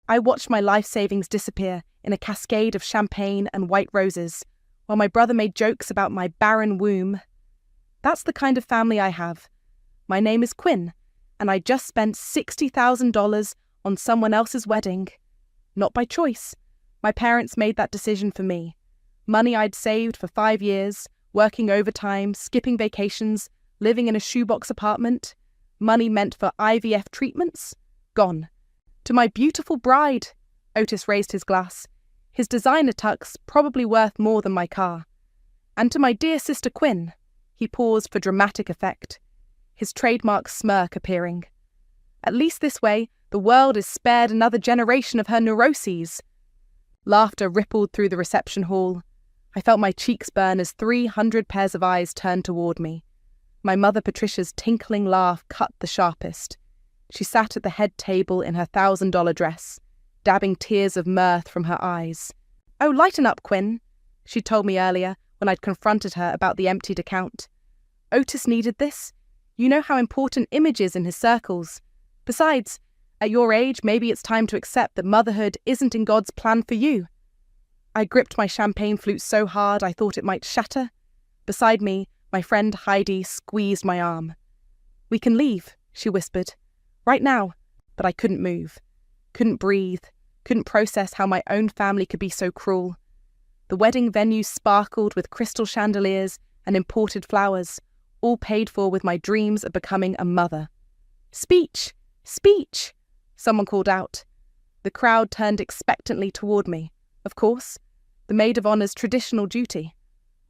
I watched my life savings disappear in a cascade of champagne and white roses, while my brother made jokes about my barren womb. That's the kind of family I have. My name is Quinn, and I just spent $60,000 on someone else's wedding. Not by choice. My parents made that decision for me. Money I'd saved for 5 years, working overtime, skipping vacations, living in a shoebox apartment. Money meant for IVF treatments? Gone. To my beautiful bride, Otis raised his glass, his designer tux probably worth more than my car. And to my dear sister Quinn, he paused for dramatic effect, his trademark smirk appearing. At least this way, the world is spared another generation of her neuroses. Laughter rippled through the reception hall. I felt my cheeks burn as 300 pairs of eyes turned toward me. My mother Patricia's tinkling laugh cut the sharpest. She sat at the head table in her $1,000 dress, dabbing tears of mirth from her eyes. "Oh, lighten up, Quinn," she told me earlier when I'd confronted her about the emptied account. "Otis needed this. You know how important image is in his circles. Besides, at your age, maybe it's time to accept that motherhood isn't in God's plan for you." I gripped my champagne flute so hard I thought it might shatter. Beside me, my friend Heidi squeezed my arm. "We can leave," she whispered. "Right now." But I couldn't move, couldn't breathe, couldn't process how my own family could be so cruel. The wedding venue sparkled with crystal chandeliers and imported flowers, all paid for with my dreams of becoming a mother. "Speech! Speech!" someone called out. The crowd turned expectantly toward me. Of course, the maid of honor's traditional duty.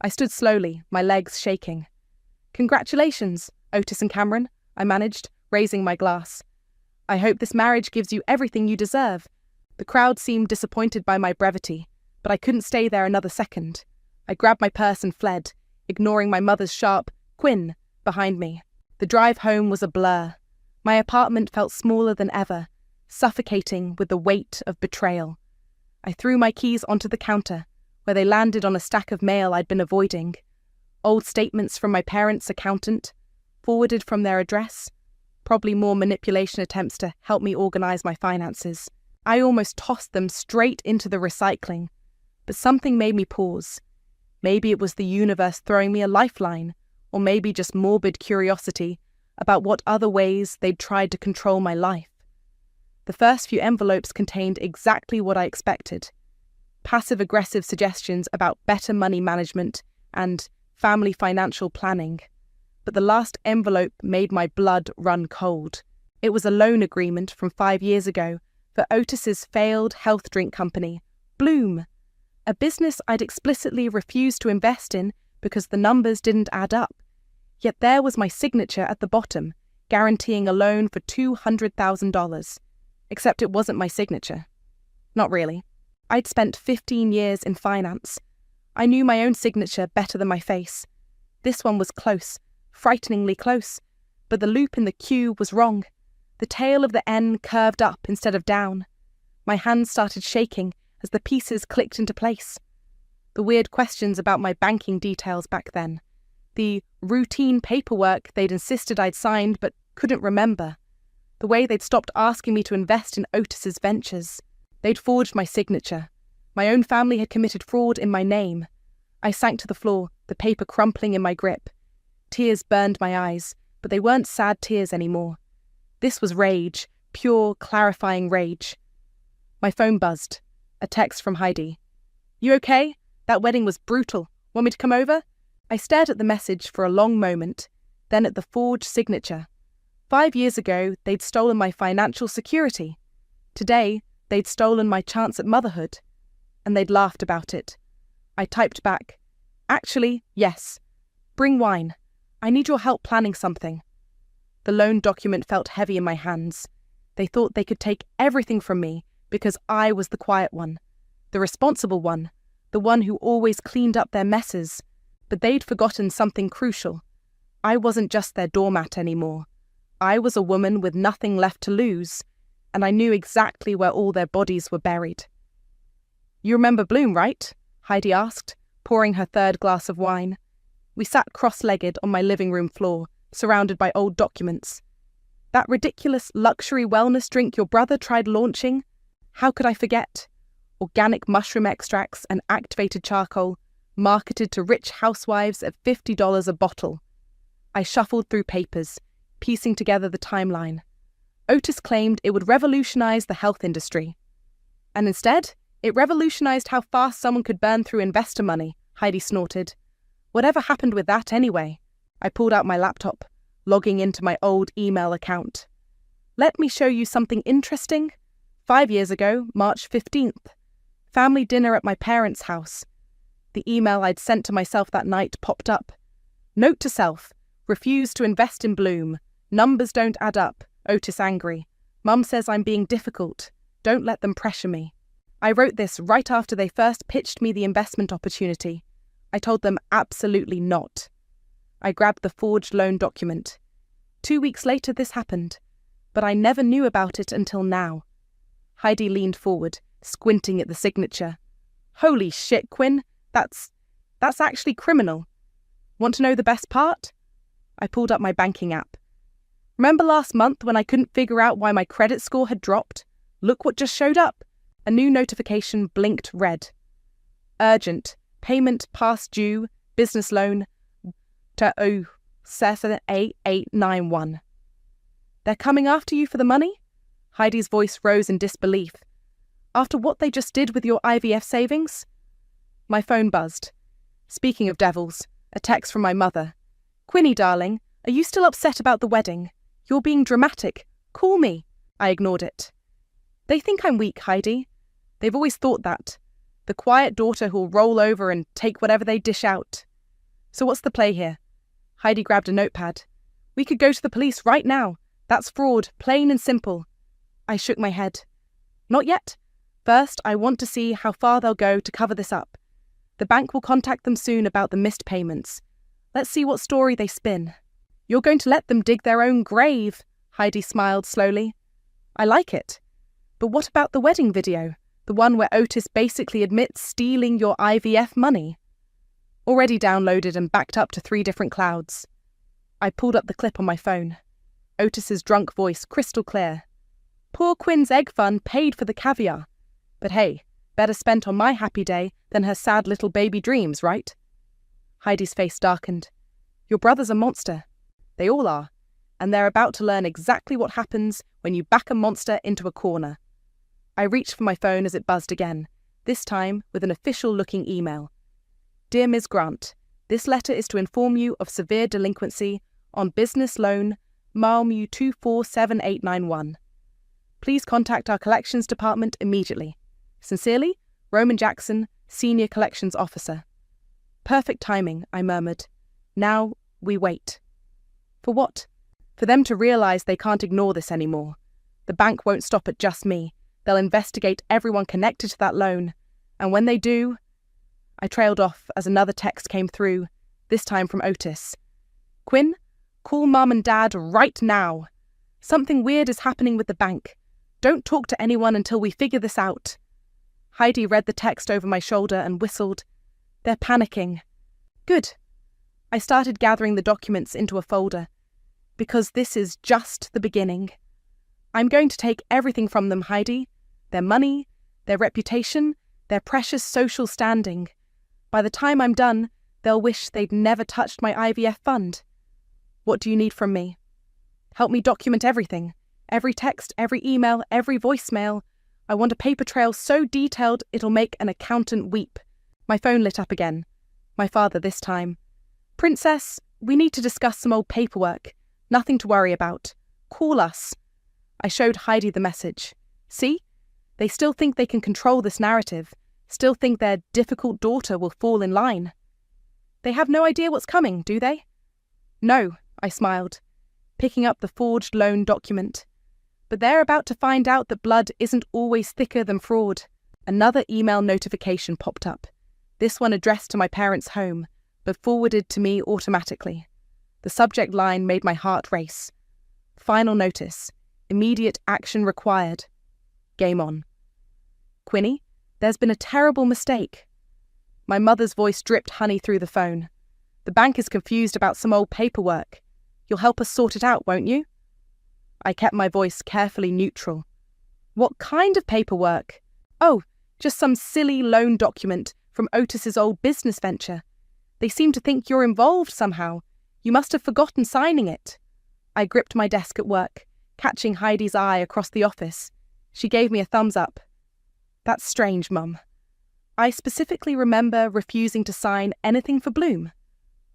I stood slowly, my legs shaking. "Congratulations, Otis and Cameron," I managed, raising my glass. "I hope this marriage gives you everything you deserve." The crowd seemed disappointed by my brevity, but I couldn't stay there another second. I grabbed my purse and fled, ignoring my mother's sharp "Quinn" behind me. The drive home was a blur. My apartment felt smaller than ever, suffocating with the weight of betrayal. I threw my keys onto the counter, where they landed on a stack of mail I'd been avoiding. Old statements from my parents' accountant, forwarded from their address, probably more manipulation attempts to help me organize my finances. I almost tossed them straight into the recycling, but something made me pause. Maybe it was the universe throwing me a lifeline, or maybe just morbid curiosity about what other ways they'd tried to control my life. The first few envelopes contained exactly what I expected: passive-aggressive suggestions about better money management and family financial planning. But the last envelope made my blood run cold. It was a loan agreement from 5 years ago for Otis's failed health drink company, Bloom, a business I'd explicitly refused to invest in because the numbers didn't add up. Yet there was my signature at the bottom, guaranteeing a loan for $200,000. Except it wasn't my signature. Not really. I'd spent 15 years in finance. I knew my own signature better than my face. This one was close, frighteningly close, but the loop in the Q was wrong. The tail of the N curved up instead of down. My hands started shaking as the pieces clicked into place. The weird questions about my banking details back then. The routine paperwork they'd insisted I'd signed but couldn't remember. The way they'd stopped asking me to invest in Otis's ventures. They'd forged my signature. My own family had committed fraud in my name. I sank to the floor, the paper crumpling in my grip. Tears burned my eyes, but they weren't sad tears anymore. This was rage, pure, clarifying rage. My phone buzzed. A text from Heidi. "You okay? That wedding was brutal. Want me to come over?" I stared at the message for a long moment, then at the forged signature. 5 years ago, they'd stolen my financial security. Today, they'd stolen my chance at motherhood. And they'd laughed about it. I typed back, "Actually, yes. Bring wine. I need your help planning something." The loan document felt heavy in my hands. They thought they could take everything from me because I was the quiet one, the responsible one, the one who always cleaned up their messes. But they'd forgotten something crucial. I wasn't just their doormat anymore. I was a woman with nothing left to lose, and I knew exactly where all their bodies were buried. "You remember Bloom, right?" Heidi asked, pouring her third glass of wine. We sat cross-legged on my living room floor, surrounded by old documents. "That ridiculous luxury wellness drink your brother tried launching? How could I forget? Organic mushroom extracts and activated charcoal, marketed to rich housewives at $50 a bottle. I shuffled through papers, piecing together the timeline. Otis claimed it would revolutionize the health industry. And instead, it revolutionized how fast someone could burn through investor money, Heidi snorted. Whatever happened with that anyway? I pulled out my laptop, logging into my old email account. Let me show you something interesting. 5 years ago, March 15th. Family dinner at my parents' house. The email I'd sent to myself that night popped up. Note to self, refuse to invest in Bloom. Numbers don't add up. Otis angry. Mum says I'm being difficult. Don't let them pressure me. I wrote this right after they first pitched me the investment opportunity. I told them absolutely not. I grabbed the forged loan document. 2 weeks later this happened, but I never knew about it until now. Heidi leaned forward, squinting at the signature. Holy shit, Quinn, that's actually criminal. Want to know the best part? I pulled up my banking app. Remember last month when I couldn't figure out why my credit score had dropped? Look what just showed up. A new notification blinked red. Urgent. Payment past due. Business loan. To 8891. They're coming after you for the money? Heidi's voice rose in disbelief. After what they just did with your IVF savings? My phone buzzed. Speaking of devils, a text from my mother. Quinny, darling, are you still upset about the wedding? You're being dramatic. Call me. I ignored it. They think I'm weak, Heidi. They've always thought that. The quiet daughter who'll roll over and take whatever they dish out. So what's the play here? Heidi grabbed a notepad. We could go to the police right now. That's fraud, plain and simple. I shook my head. Not yet. First, I want to see how far they'll go to cover this up. The bank will contact them soon about the missed payments. Let's see what story they spin. You're going to let them dig their own grave, Heidi smiled slowly. I like it. But what about the wedding video? The one where Otis basically admits stealing your IVF money? Already downloaded and backed up to 3 different clouds. I pulled up the clip on my phone. Otis's drunk voice crystal clear. Poor Quinn's egg fund paid for the caviar. But hey, better spent on my happy day than her sad little baby dreams, right? Heidi's face darkened. Your brother's a monster. They all are. And they're about to learn exactly what happens when you back a monster into a corner. I reached for my phone as it buzzed again, this time with an official-looking email. Dear Ms. Grant, this letter is to inform you of severe delinquency on business loan MALMU 247891. Please contact our collections department immediately. Sincerely, Roman Jackson, Senior Collections Officer. Perfect timing, I murmured. Now we wait. For what? For them to realize they can't ignore this anymore. The bank won't stop at just me. They'll investigate everyone connected to that loan. And when they do... I trailed off as another text came through, this time from Otis. Quinn, call Mum and Dad right now. Something weird is happening with the bank. Don't talk to anyone until we figure this out. Heidi read the text over my shoulder and whistled. They're panicking. Good. I started gathering the documents into a folder. Because this is just the beginning. I'm going to take everything from them, Heidi. Their money, their reputation, their precious social standing. By the time I'm done, they'll wish they'd never touched my IVF fund. What do you need from me? Help me document everything. Every text, every email, every voicemail. I want a paper trail so detailed it'll make an accountant weep. My phone lit up again. My father this time. Princess, we need to discuss some old paperwork. Nothing to worry about. Call us. I showed Heidi the message. See? They still think they can control this narrative. Still think their difficult daughter will fall in line. They have no idea what's coming, do they? No, I smiled, picking up the forged loan document. But they're about to find out that blood isn't always thicker than fraud. Another email notification popped up. This one addressed to my parents' home, but forwarded to me automatically. The subject line made my heart race. Final notice. Immediate action required. Game on. Quinny, there's been a terrible mistake. My mother's voice dripped honey through the phone. The bank is confused about some old paperwork. You'll help us sort it out, won't you? I kept my voice carefully neutral. What kind of paperwork? Oh, just some silly loan document from Otis's old business venture. They seem to think you're involved somehow. You must have forgotten signing it. I gripped my desk at work, catching Heidi's eye across the office. She gave me a thumbs up. That's strange, Mum. I specifically remember refusing to sign anything for Bloom.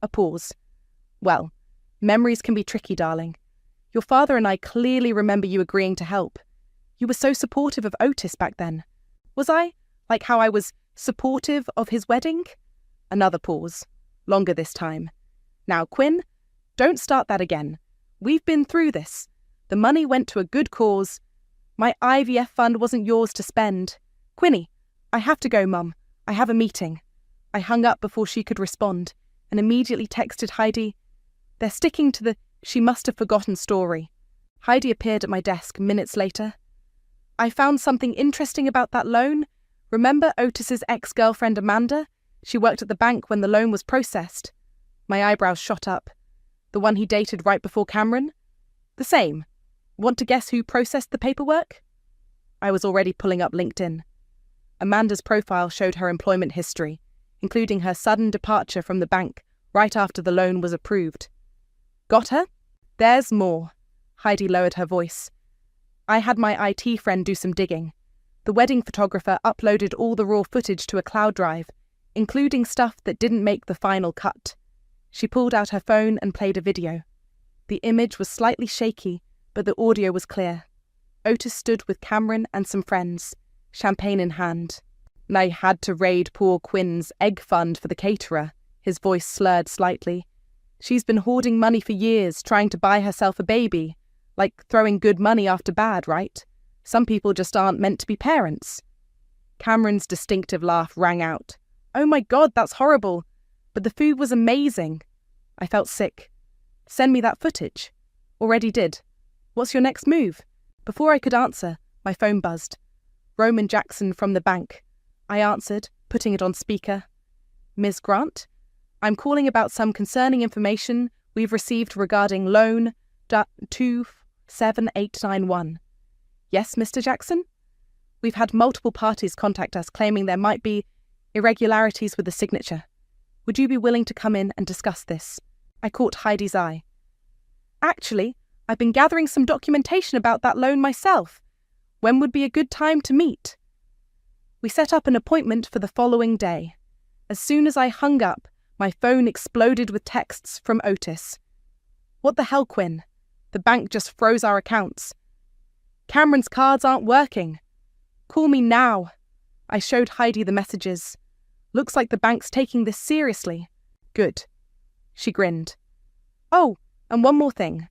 A pause. Well, memories can be tricky, darling. Your father and I clearly remember you agreeing to help. You were so supportive of Otis back then. Was I? Like how I was supportive of his wedding? Another pause. Longer this time. Now, Quinn, don't start that again. We've been through this. The money went to a good cause. My IVF fund wasn't yours to spend. Quinny, I have to go, Mum. I have a meeting. I hung up before she could respond and immediately texted Heidi. They're sticking to the she must have forgotten story. Heidi appeared at my desk minutes later. I found something interesting about that loan. Remember Otis's ex-girlfriend Amanda? She worked at the bank when the loan was processed. My eyebrows shot up. The one he dated right before Cameron? The same. Want to guess who processed the paperwork? I was already pulling up LinkedIn. Amanda's profile showed her employment history, including her sudden departure from the bank right after the loan was approved. Got her? There's more. Heidi lowered her voice. I had my IT friend do some digging. The wedding photographer uploaded all the raw footage to a cloud drive, including stuff that didn't make the final cut. She pulled out her phone and played a video. The image was slightly shaky, but the audio was clear. Otis stood with Cameron and some friends, champagne in hand. And I had to raid poor Quinn's egg fund for the caterer. His voice slurred slightly. She's been hoarding money for years, trying to buy herself a baby. Like throwing good money after bad, right? Some people just aren't meant to be parents. Cameron's distinctive laugh rang out. Oh my God, that's horrible. But the food was amazing. I felt sick. Send me that footage. Already did. What's your next move? Before I could answer, my phone buzzed. Roman Jackson from the bank. I answered, putting it on speaker. Ms. Grant? I'm calling about some concerning information we've received regarding loan 27891. Yes, Mr. Jackson? We've had multiple parties contact us claiming there might be irregularities with the signature. Would you be willing to come in and discuss this? I caught Heidi's eye. Actually, I've been gathering some documentation about that loan myself. When would be a good time to meet? We set up an appointment for the following day. As soon as I hung up, my phone exploded with texts from Otis. What the hell, Quinn? The bank just froze our accounts. Cameron's cards aren't working. Call me now. I showed Heidi the messages. Looks like the bank's taking this seriously. Good. She grinned. Oh, and one more thing.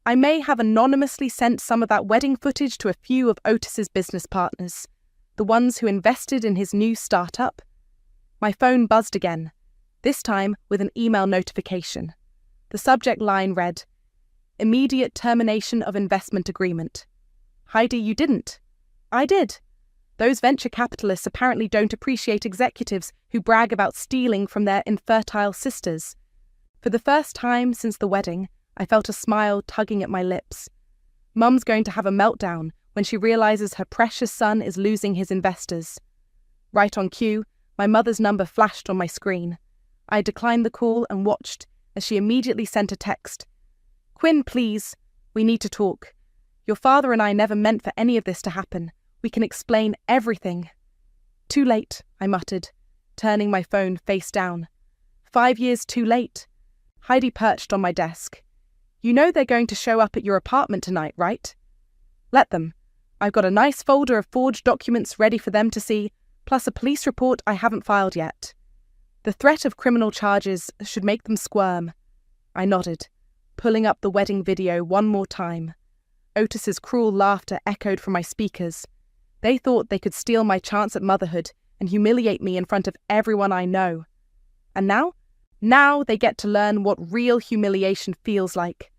I may have anonymously sent some of that wedding footage to a few of Otis's business partners, the ones who invested in his new startup. My phone buzzed again, this time with an email notification. The subject line read, Immediate termination of investment agreement. Heidi, you didn't. I did. Those venture capitalists apparently don't appreciate executives who brag about stealing from their infertile sisters. For the first time since the wedding, I felt a smile tugging at my lips. Mum's going to have a meltdown when she realizes her precious son is losing his investors. Right on cue, my mother's number flashed on my screen. I declined the call and watched as she immediately sent a text. Quinn, please, we need to talk. Your father and I never meant for any of this to happen. We can explain everything. Too late, I muttered, turning my phone face down. 5 years too late. Heidi perched on my desk. You know they're going to show up at your apartment tonight, right? Let them. I've got a nice folder of forged documents ready for them to see, plus a police report I haven't filed yet. The threat of criminal charges should make them squirm. I nodded, pulling up the wedding video one more time. Otis's cruel laughter echoed from my speakers. They thought they could steal my chance at motherhood and humiliate me in front of everyone I know. And now? Now they get to learn what real humiliation feels like.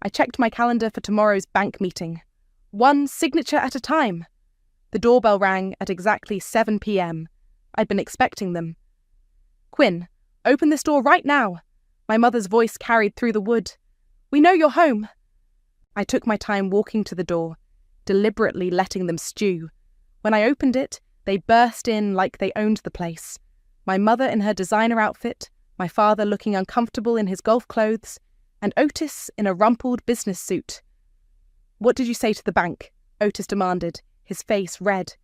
I checked my calendar for tomorrow's bank meeting. One signature at a time. The doorbell rang at exactly 7 p.m. I'd been expecting them. Quinn, open this door right now. My mother's voice carried through the wood. We know you're home. I took my time walking to the door, deliberately letting them stew. When I opened it, they burst in like they owned the place. My mother in her designer outfit, my father looking uncomfortable in his golf clothes, and Otis in a rumpled business suit. "What did you say to the bank?" Otis demanded, his face red.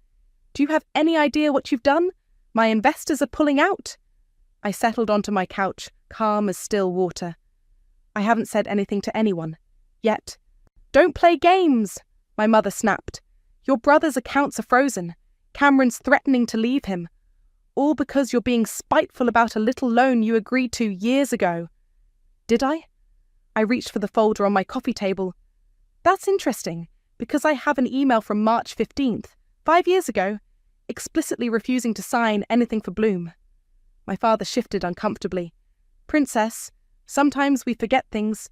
"Do you have any idea what you've done? My investors are pulling out." I settled onto my couch, calm as still water. "I haven't said anything to anyone. Yet." "Don't play games!" my mother snapped. "Your brother's accounts are frozen. Cameron's threatening to leave him. All because you're being spiteful about a little loan you agreed to years ago." "Did I?" I reached for the folder on my coffee table. "That's interesting, because I have an email from March 15th, 5 years ago, explicitly refusing to sign anything for Bloom." My father shifted uncomfortably. "Princess, sometimes we forget things.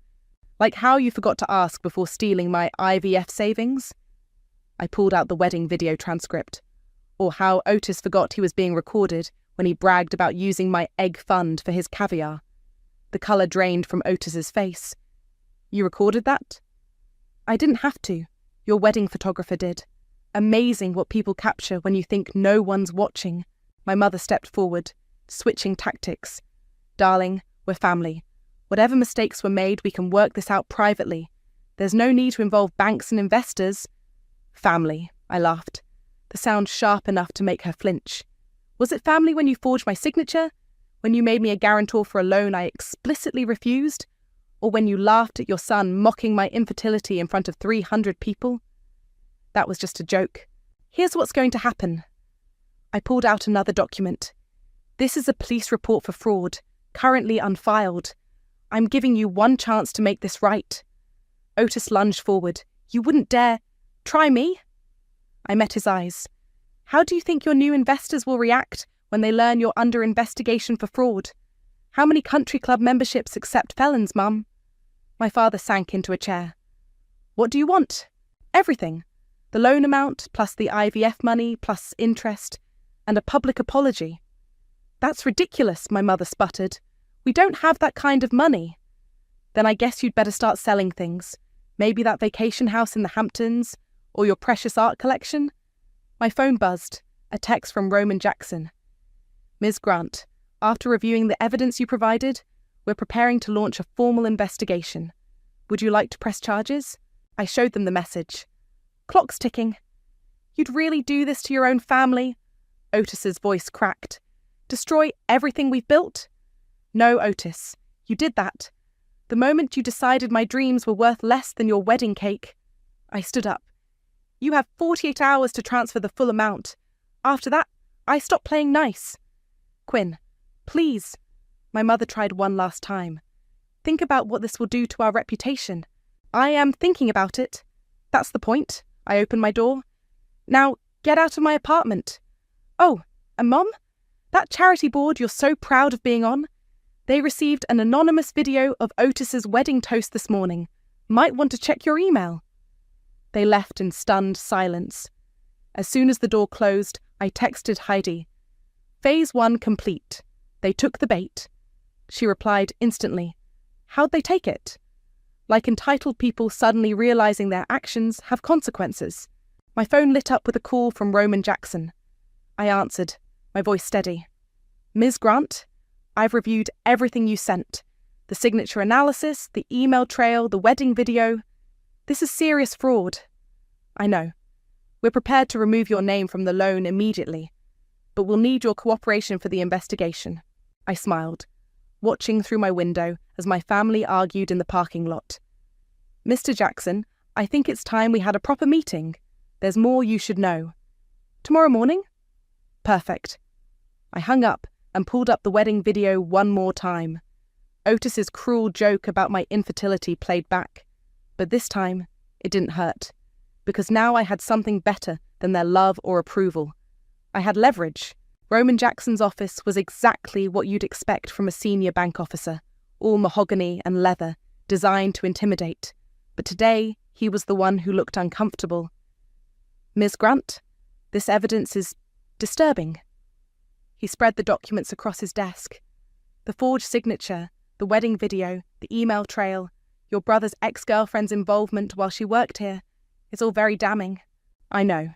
Like how you forgot to ask before stealing my IVF savings." I pulled out the wedding video transcript. Or how Otis forgot he was being recorded when he bragged about using my egg fund for his caviar. The colour drained from Otis's face. "You recorded that?" "I didn't have to. Your wedding photographer did. Amazing what people capture when you think no one's watching." My mother stepped forward, switching tactics. "Darling, we're family. Whatever mistakes were made, we can work this out privately. There's no need to involve banks and investors." "Family," I laughed, the sound sharp enough to make her flinch. "Was it family when you forged my signature? When you made me a guarantor for a loan I explicitly refused? Or when you laughed at your son mocking my infertility in front of 300 people? That was just a joke. Here's what's going to happen." I pulled out another document. "This is a police report for fraud, currently unfiled. I'm giving you one chance to make this right." Otis lunged forward. "You wouldn't dare. Try me." I met his eyes. "How do you think your new investors will react when they learn you're under investigation for fraud? How many country club memberships accept felons, Mum?" My father sank into a chair. "What do you want?" "Everything. The loan amount, plus the IVF money, plus interest, and a public apology." "That's ridiculous," my mother sputtered. "We don't have that kind of money." "Then I guess you'd better start selling things. Maybe that vacation house in the Hamptons, or your precious art collection." My phone buzzed, a text from Roman Jackson. "Ms. Grant, after reviewing the evidence you provided, we're preparing to launch a formal investigation. Would you like to press charges?" I showed them the message. "Clock's ticking." "You'd really do this to your own family?" Otis's voice cracked. "Destroy everything we've built?" "No, Otis, you did that. The moment you decided my dreams were worth less than your wedding cake." I stood up. "You have 48 hours to transfer the full amount. After that, I stop playing nice." "Quinn, please." My mother tried one last time. "Think about what this will do to our reputation." "I am thinking about it. That's the point." I opened my door. "Now, get out of my apartment." "Oh, and Mom? That charity board you're so proud of being on? They received an anonymous video of Otis's wedding toast this morning. Might want to check your email." They left in stunned silence. As soon as the door closed, I texted Heidi. "Phase 1 complete. They took the bait." She replied instantly. "How'd they take it?" Like entitled people suddenly realizing their actions have consequences. My phone lit up with a call from Roman Jackson. I answered, my voice steady. "Ms. Grant, I've reviewed everything you sent. The signature analysis, the email trail, the wedding video. This is serious fraud." "I know. We're prepared to remove your name from the loan immediately, but we'll need your cooperation for the investigation." I smiled, watching through my window as my family argued in the parking lot. "Mr. Jackson, I think it's time we had a proper meeting. There's more you should know." "Tomorrow morning?" "Perfect." I hung up and pulled up the wedding video one more time. Otis's cruel joke about my infertility played back, but this time it didn't hurt, because now I had something better than their love or approval. I had leverage. Roman Jackson's office was exactly what you'd expect from a senior bank officer, all mahogany and leather, designed to intimidate. But today, he was the one who looked uncomfortable. "Ms. Grant, this evidence is disturbing." He spread the documents across his desk. The forged signature, the wedding video, the email trail, your brother's ex-girlfriend's involvement while she worked here. It's all very damning. I know.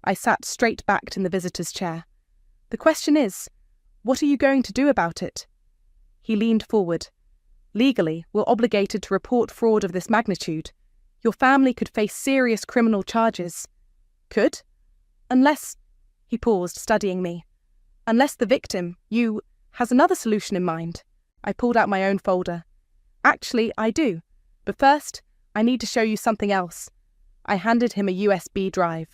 I sat straight-backed in the visitor's chair. The question is, what are you going to do about it? He leaned forward. Legally, we're obligated to report fraud of this magnitude. Your family could face serious criminal charges. Could? Unless... He paused, studying me. Unless the victim, you, has another solution in mind. I pulled out my own folder. Actually, I do. But first, I need to show you something else. I handed him a USB drive.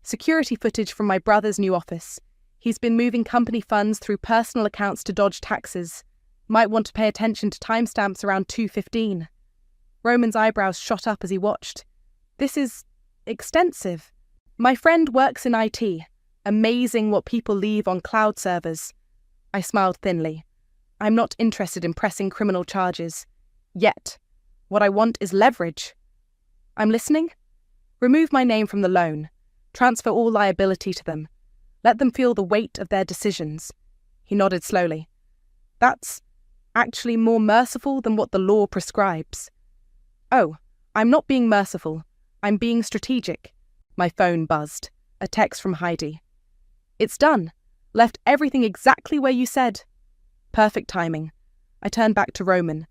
Security footage from my brother's new office. He's been moving company funds through personal accounts to dodge taxes. Might want to pay attention to timestamps around 2:15. Roman's eyebrows shot up as he watched. This is extensive. My friend works in IT. Amazing what people leave on cloud servers. I smiled thinly. I'm not interested in pressing criminal charges. Yet. What I want is leverage. I'm listening? Remove my name from the loan. Transfer all liability to them. Let them feel the weight of their decisions. He nodded slowly. That's actually more merciful than what the law prescribes. Oh, I'm not being merciful. I'm being strategic. My phone buzzed. A text from Heidi. It's done. Left everything exactly where you said. Perfect timing. I turned back to Roman.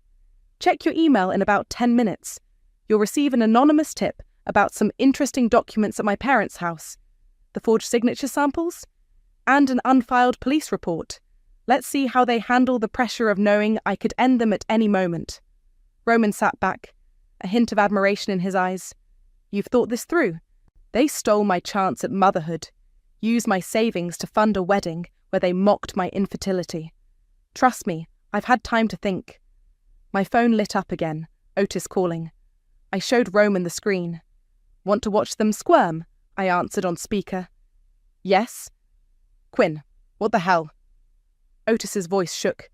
Check your email in about 10 minutes. You'll receive an anonymous tip about some interesting documents at my parents' house. The forged signature samples, and an unfiled police report. Let's see how they handle the pressure of knowing I could end them at any moment. Roman sat back, a hint of admiration in his eyes. You've thought this through. They stole my chance at motherhood, used my savings to fund a wedding where they mocked my infertility. Trust me, I've had time to think. My phone lit up again, Otis calling. I showed Roman the screen. Want to watch them squirm? I answered on speaker. Yes. Quinn, what the hell? Otis's voice shook.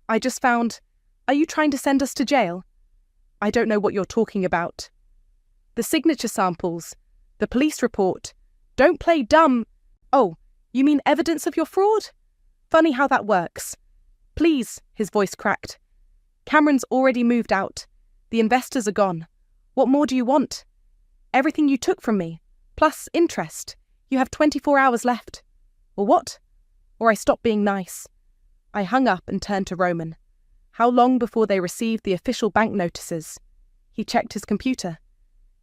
I just found... Are you trying to send us to jail? I don't know what you're talking about. The signature samples. The police report. Don't play dumb. Oh, you mean evidence of your fraud? Funny how that works. Please, his voice cracked. Cameron's already moved out. The investors are gone. What more do you want? Everything you took from me, plus interest. You have 24 hours left. Or what? Or I stop being nice. I hung up and turned to Roman. How long before they received the official bank notices? He checked his computer.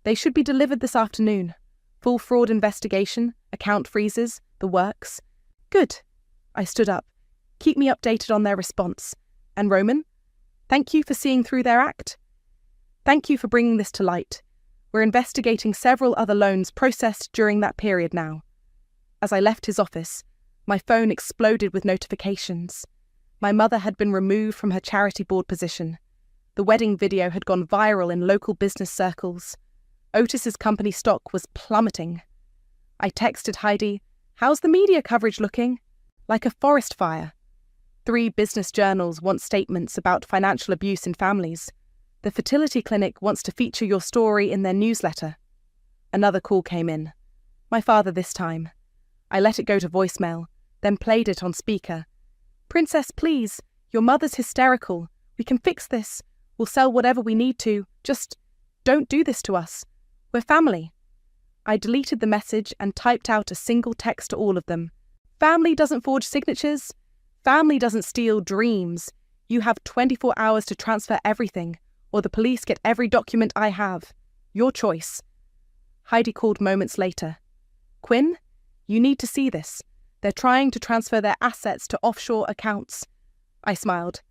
They should be delivered this afternoon. Full fraud investigation, account freezes, the works. Good. I stood up. Keep me updated on their response. And Roman? Thank you for seeing through their act. Thank you for bringing this to light. We're investigating several other loans processed during that period now. As I left his office, my phone exploded with notifications. My mother had been removed from her charity board position. The wedding video had gone viral in local business circles. Otis's company stock was plummeting. I texted Heidi, how's the media coverage looking? Like a forest fire. 3 business journals want statements about financial abuse in families. The fertility clinic wants to feature your story in their newsletter. Another call came in. My father this time. I let it go to voicemail, then played it on speaker. Princess, please, your mother's hysterical. We can fix this. We'll sell whatever we need to. Just don't do this to us. We're family. I deleted the message and typed out a single text to all of them. Family doesn't forge signatures. Family doesn't steal dreams. You have 24 hours to transfer everything, or the police get every document I have. Your choice. Heidi called moments later. Quinn, you need to see this. They're trying to transfer their assets to offshore accounts. I smiled.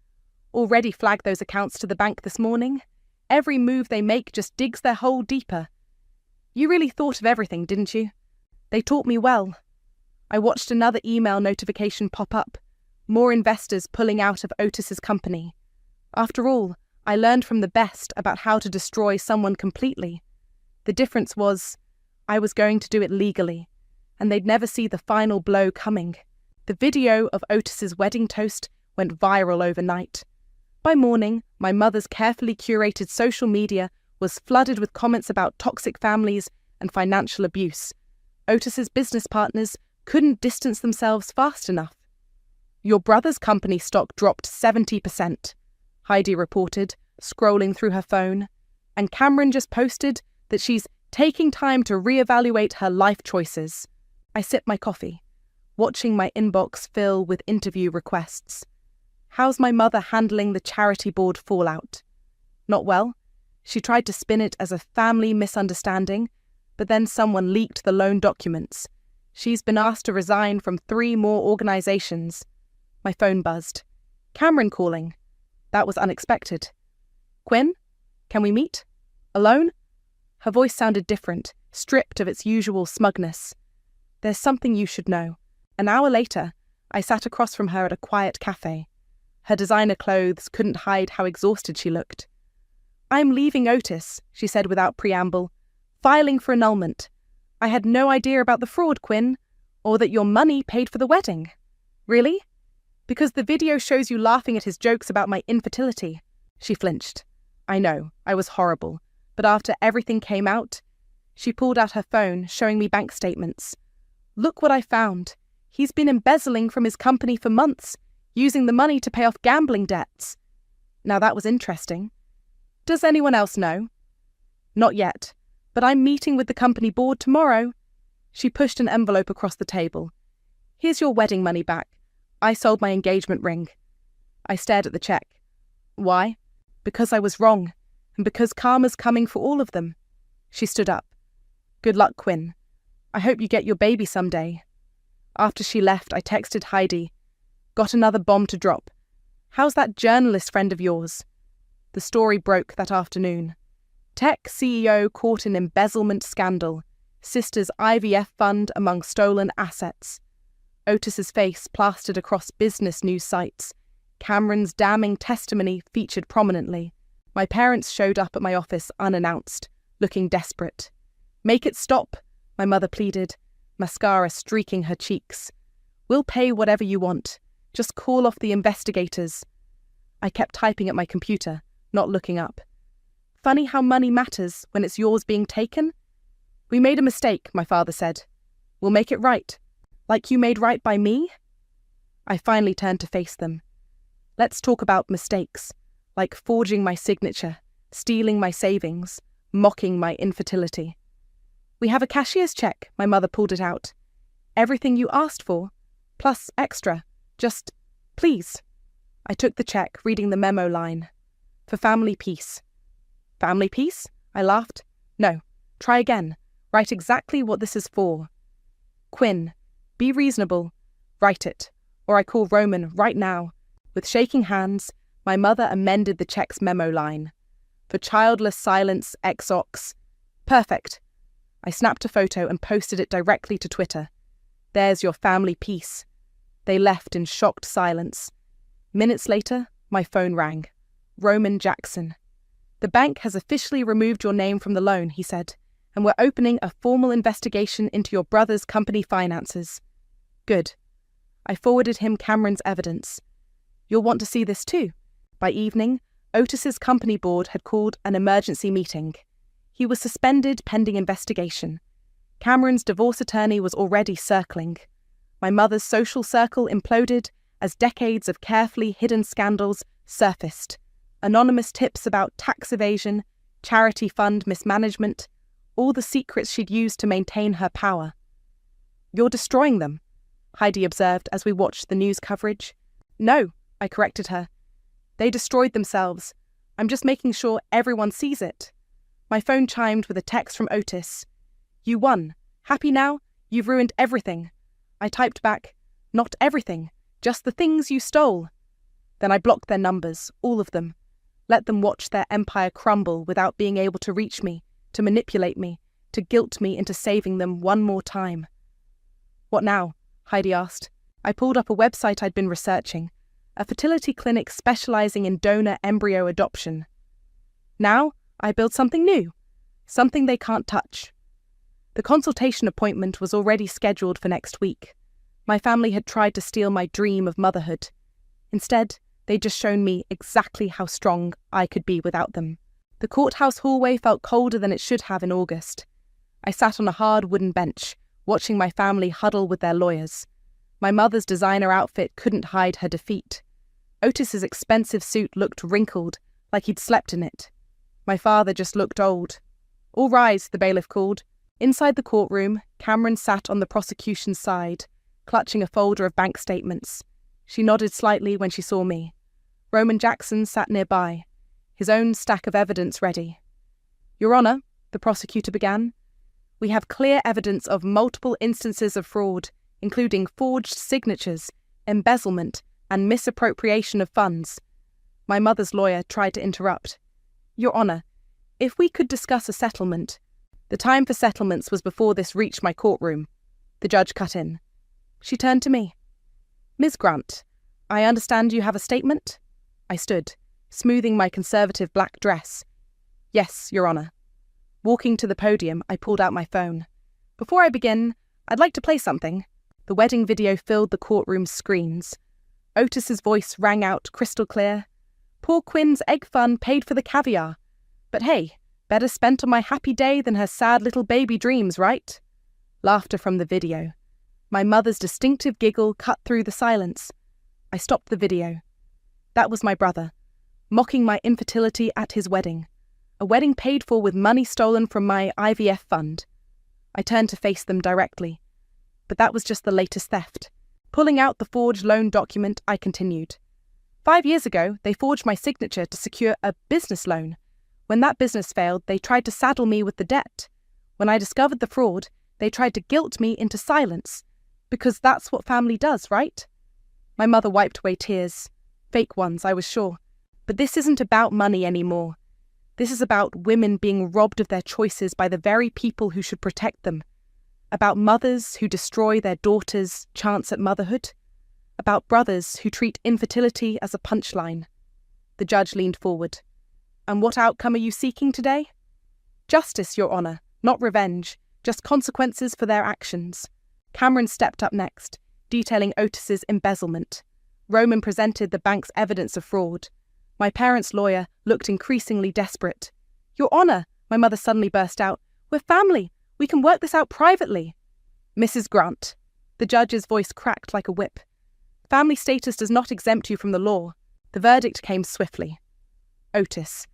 Already flagged those accounts to the bank this morning. Every move they make just digs their hole deeper. You really thought of everything, didn't you? They taught me well. I watched another email notification pop up. More investors pulling out of Otis's company. After all, I learned from the best about how to destroy someone completely. The difference was, I was going to do it legally, and they'd never see the final blow coming. The video of Otis's wedding toast went viral overnight. By morning, my mother's carefully curated social media was flooded with comments about toxic families and financial abuse. Otis's business partners couldn't distance themselves fast enough. Your brother's company stock dropped 70%, Heidi reported, scrolling through her phone, and Cameron just posted that she's taking time to reevaluate her life choices. I sip my coffee, watching my inbox fill with interview requests. How's my mother handling the charity board fallout? Not well. She tried to spin it as a family misunderstanding, but then someone leaked the loan documents. She's been asked to resign from 3 more organizations. My phone buzzed. Cameron calling. That was unexpected. Quinn? Can we meet? Alone? Her voice sounded different, stripped of its usual smugness. There's something you should know. An hour later, I sat across from her at a quiet cafe. Her designer clothes couldn't hide how exhausted she looked. I'm leaving Otis, she said without preamble. Filing for annulment. I had no idea about the fraud, Quinn, or that your money paid for the wedding. Really? Because the video shows you laughing at his jokes about my infertility. She flinched. I know, I was horrible. But after everything came out, she pulled out her phone, showing me bank statements. Look what I found. He's been embezzling from his company for months, using the money to pay off gambling debts. Now that was interesting. Does anyone else know? Not yet, but I'm meeting with the company board tomorrow. She pushed an envelope across the table. Here's your wedding money back. I sold my engagement ring. I stared at the check. Why? Because I was wrong, and because karma's coming for all of them. She stood up. Good luck, Quinn. I hope you get your baby someday. After she left, I texted Heidi. Got another bomb to drop. How's that journalist friend of yours? The story broke that afternoon. Tech CEO caught in embezzlement scandal. Sister's IVF fund among stolen assets. Otis's face plastered across business news sites. Cameron's damning testimony featured prominently. My parents showed up at my office unannounced, looking desperate. Make it stop, my mother pleaded, mascara streaking her cheeks. We'll pay whatever you want. Just call off the investigators. I kept typing at my computer, not looking up. Funny how money matters when it's yours being taken? We made a mistake, my father said. We'll make it right. Like you made right by me? I finally turned to face them. Let's talk about mistakes, like forging my signature, stealing my savings, mocking my infertility. We have a cashier's check, my mother pulled it out. Everything you asked for, plus extra. Just, please. I took the check, reading the memo line. For family peace. Family peace? I laughed. No, try again. Write exactly what this is for. Quinn, be reasonable. Write it, or I call Roman right now. With shaking hands, my mother amended the check's memo line. For childless silence, exox. Perfect. I snapped a photo and posted it directly to Twitter. There's your family peace. They left in shocked silence. Minutes later, my phone rang. Roman Jackson. The bank has officially removed your name from the loan, he said, and we're opening a formal investigation into your brother's company finances. Good. I forwarded him Cameron's evidence. You'll want to see this too. By evening, Otis's company board had called an emergency meeting. He was suspended pending investigation. Cameron's divorce attorney was already circling. My mother's social circle imploded as decades of carefully hidden scandals surfaced. Anonymous tips about tax evasion, charity fund mismanagement, all the secrets she'd used to maintain her power. You're destroying them, Heidi observed as we watched the news coverage. No, I corrected her. They destroyed themselves. I'm just making sure everyone sees it. My phone chimed with a text from Otis. You won. Happy now? You've ruined everything. I typed back, not everything, just the things you stole. Then I blocked their numbers, all of them. Let them watch their empire crumble without being able to reach me, to manipulate me, to guilt me into saving them one more time. What now? Heidi asked. I pulled up a website I'd been researching, a fertility clinic specializing in donor embryo adoption. Now, I build something new, something they can't touch. The consultation appointment was already scheduled for next week. My family had tried to steal my dream of motherhood. Instead, they'd just shown me exactly how strong I could be without them. The courthouse hallway felt colder than it should have in August. I sat on a hard wooden bench, watching my family huddle with their lawyers. My mother's designer outfit couldn't hide her defeat. Otis's expensive suit looked wrinkled, like he'd slept in it. My father just looked old. All rise, the bailiff called. Inside the courtroom, Cameron sat on the prosecution's side, clutching a folder of bank statements. She nodded slightly when she saw me. Roman Jackson sat nearby, his own stack of evidence ready. Your Honour, the prosecutor began, we have clear evidence of multiple instances of fraud, including forged signatures, embezzlement, and misappropriation of funds. My mother's lawyer tried to interrupt. Your Honour, if we could discuss a settlement. The time for settlements was before this reached my courtroom. The judge cut in. She turned to me. Ms. Grant, I understand you have a statement? I stood, smoothing my conservative black dress. Yes, Your Honour. Walking to the podium, I pulled out my phone. Before I begin, I'd like to play something. The wedding video filled the courtroom's screens. Otis's voice rang out crystal clear. Poor Quinn's egg fund paid for the caviar. But hey, better spent on my happy day than her sad little baby dreams, right? Laughter from the video. My mother's distinctive giggle cut through the silence. I stopped the video. That was my brother, mocking my infertility at his wedding. A wedding paid for with money stolen from my IVF fund. I turned to face them directly. But that was just the latest theft. Pulling out the forged loan document, I continued. 5 years ago, they forged my signature to secure a business loan. When that business failed, they tried to saddle me with the debt. When I discovered the fraud, they tried to guilt me into silence. Because that's what family does, right? My mother wiped away tears. Fake ones, I was sure. But this isn't about money anymore. This is about women being robbed of their choices by the very people who should protect them. About mothers who destroy their daughters' chance at motherhood. About brothers who treat infertility as a punchline. The judge leaned forward. And what outcome are you seeking today? Justice, Your Honour, not revenge, just consequences for their actions. Cameron stepped up next, detailing Otis's embezzlement. Roman presented the bank's evidence of fraud. My parents' lawyer looked increasingly desperate. Your Honour, my mother suddenly burst out, we're family. We can work this out privately. Mrs. Grant. The judge's voice cracked like a whip. Family status does not exempt you from the law. The verdict came swiftly. Otis.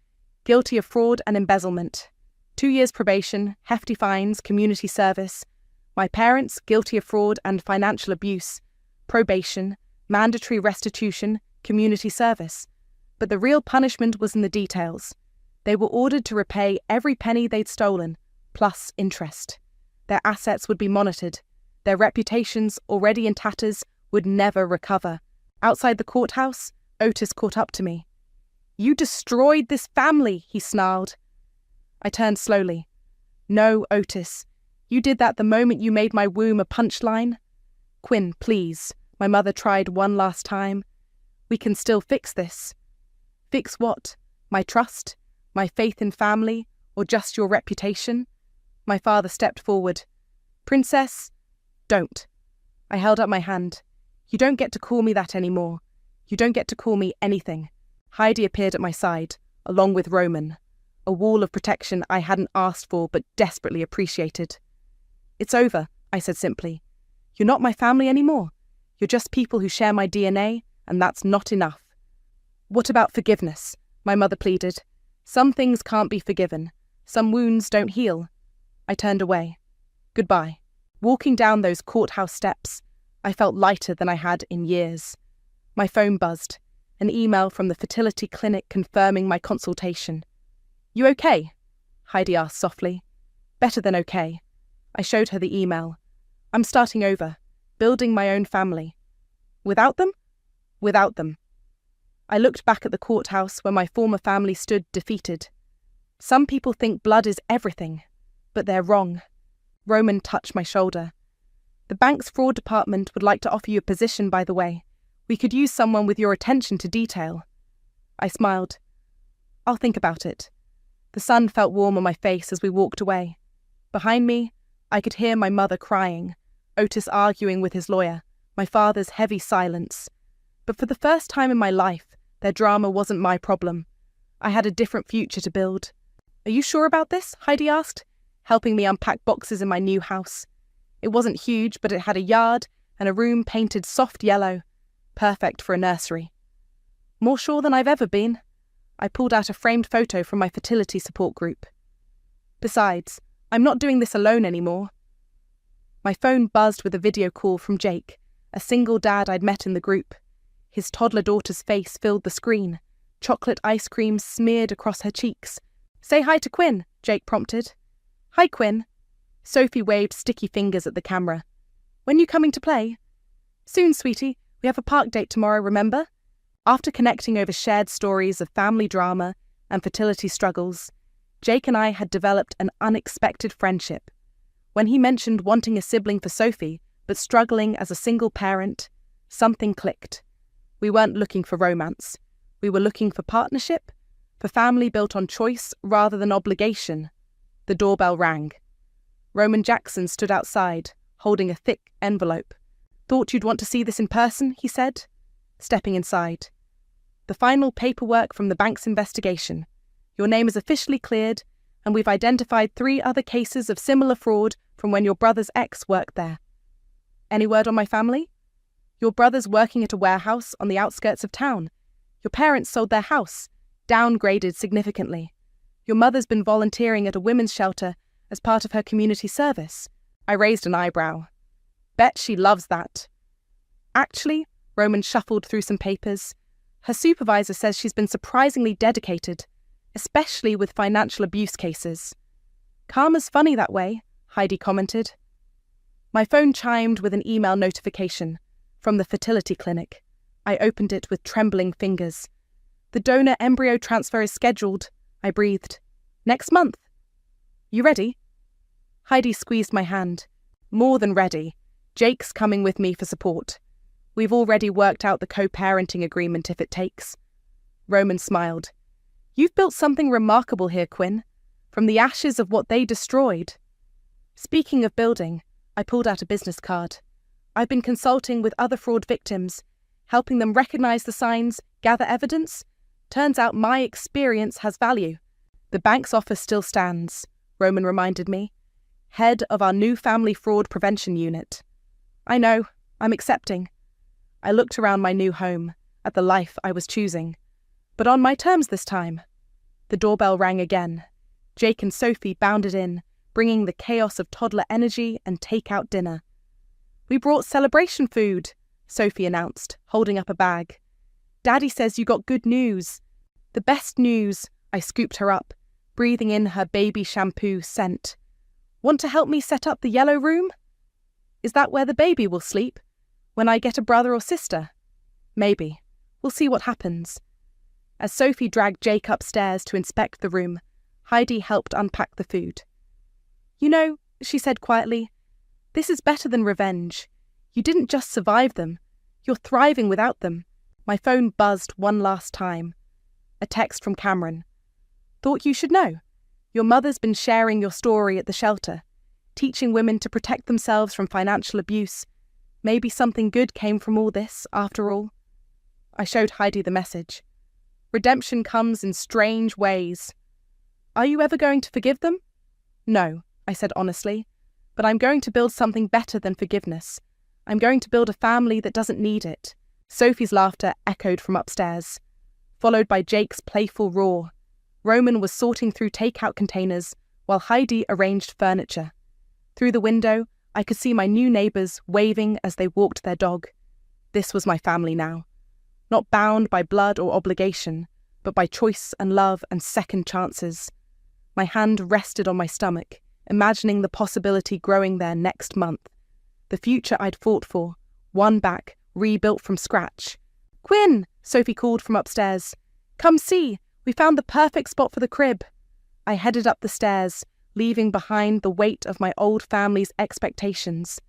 Guilty of fraud and embezzlement. 2 years probation, hefty fines, community service. My parents, guilty of fraud and financial abuse. Probation, mandatory restitution, community service. But the real punishment was in the details. They were ordered to repay every penny they'd stolen, plus interest. Their assets would be monitored. Their reputations, already in tatters, would never recover. Outside the courthouse, Otis caught up to me. You destroyed this family, he snarled. I turned slowly. No, Otis. You did that the moment you made my womb a punchline. Quinn, please. My mother tried one last time. We can still fix this. Fix what? My trust? My faith in family? Or just your reputation? My father stepped forward. Princess, don't. I held up my hand. You don't get to call me that anymore. You don't get to call me anything. Heidi appeared at my side, along with Roman. A wall of protection I hadn't asked for but desperately appreciated. It's over, I said simply. You're not my family anymore. You're just people who share my DNA, and that's not enough. What about forgiveness? My mother pleaded. Some things can't be forgiven. Some wounds don't heal. I turned away. Goodbye. Walking down those courthouse steps, I felt lighter than I had in years. My phone buzzed. An email from the fertility clinic confirming my consultation. You okay? Heidi asked softly. Better than okay. I showed her the email. I'm starting over, building my own family. Without them? Without them. I looked back at the courthouse where my former family stood defeated. Some people think blood is everything, but they're wrong. Roman touched my shoulder. The bank's fraud department would like to offer you a position, by the way. We could use someone with your attention to detail. I smiled. I'll think about it. The sun felt warm on my face as we walked away. Behind me, I could hear my mother crying, Otis arguing with his lawyer, my father's heavy silence. But for the first time in my life, their drama wasn't my problem. I had a different future to build. Are you sure about this? Heidi asked, helping me unpack boxes in my new house. It wasn't huge, but it had a yard and a room painted soft yellow, perfect for a nursery. More sure than I've ever been. I pulled out a framed photo from my fertility support group. Besides, I'm not doing this alone anymore. My phone buzzed with a video call from Jake, a single dad I'd met in the group. His toddler daughter's face filled the screen. Chocolate ice cream smeared across her cheeks. "Say hi to Quinn," Jake prompted. "Hi, Quinn." Sophie waved sticky fingers at the camera. "When you coming to play?" "Soon, sweetie. We have a park date tomorrow, remember?" After connecting over shared stories of family drama and fertility struggles, Jake and I had developed an unexpected friendship. When he mentioned wanting a sibling for Sophie, but struggling as a single parent, something clicked. We weren't looking for romance. We were looking for partnership, for family built on choice rather than obligation. The doorbell rang. Roman Jackson stood outside, holding a thick envelope. "Thought you'd want to see this in person," he said, stepping inside. "The final paperwork from the bank's investigation. Your name is officially cleared, and we've identified 3 other cases of similar fraud from when your brother's ex worked there." "Any word on my family?" "Your brother's working at a warehouse on the outskirts of town. Your parents sold their house, downgraded significantly. Your mother's been volunteering at a women's shelter as part of her community service." I raised an eyebrow. "Bet she loves that." "Actually," Roman shuffled through some papers, "her supervisor says she's been surprisingly dedicated, especially with financial abuse cases." "Karma's funny that way," Heidi commented. My phone chimed with an email notification from the fertility clinic. I opened it with trembling fingers. "The donor embryo transfer is scheduled," I breathed. "Next month." "You ready?" Heidi squeezed my hand. "More than ready. Jake's coming with me for support. We've already worked out the co-parenting agreement if it takes." Roman smiled. "You've built something remarkable here, Quinn, from the ashes of what they destroyed." Speaking of building, I pulled out a business card. I've been consulting with other fraud victims, helping them recognize the signs, gather evidence. Turns out my experience has value. "The bank's offer still stands," Roman reminded me. "Head of our new family fraud prevention unit." "I know, I'm accepting." I looked around my new home, at the life I was choosing. But on my terms this time. The doorbell rang again. Jake and Sophie bounded in, bringing the chaos of toddler energy and take-out dinner. "We brought celebration food," Sophie announced, holding up a bag. "Daddy says you got good news." "The best news," I scooped her up, breathing in her baby shampoo scent. "Want to help me set up the yellow room?" "Is that where the baby will sleep? When I get a brother or sister?" "Maybe. We'll see what happens." As Sophie dragged Jake upstairs to inspect the room, Heidi helped unpack the food. "You know," she said quietly, "this is better than revenge. You didn't just survive them. You're thriving without them." My phone buzzed one last time. A text from Cameron. "Thought you should know. Your mother's been sharing your story at the shelter, teaching women to protect themselves from financial abuse. Maybe something good came from all this, after all." I showed Heidi the message. "Redemption comes in strange ways." "Are you ever going to forgive them?" "No," I said honestly, "but I'm going to build something better than forgiveness. I'm going to build a family that doesn't need it." Sophie's laughter echoed from upstairs, followed by Jake's playful roar. Roman was sorting through take-out containers while Heidi arranged furniture. Through the window, I could see my new neighbours waving as they walked their dog. This was my family now. Not bound by blood or obligation, but by choice and love and second chances. My hand rested on my stomach, imagining the possibility growing there next month. The future I'd fought for, won back, rebuilt from scratch. "Quinn!" Sophie called from upstairs. "Come see, we found the perfect spot for the crib." I headed up the stairs, leaving behind the weight of my old family's expectations.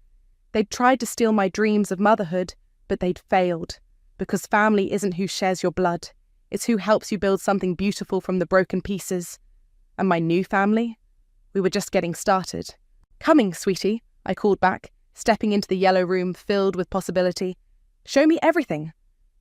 They'd tried to steal my dreams of motherhood, but they'd failed. Because family isn't who shares your blood. It's who helps you build something beautiful from the broken pieces. And my new family? We were just getting started. "Coming, sweetie," I called back, stepping into the yellow room filled with possibility. "Show me everything."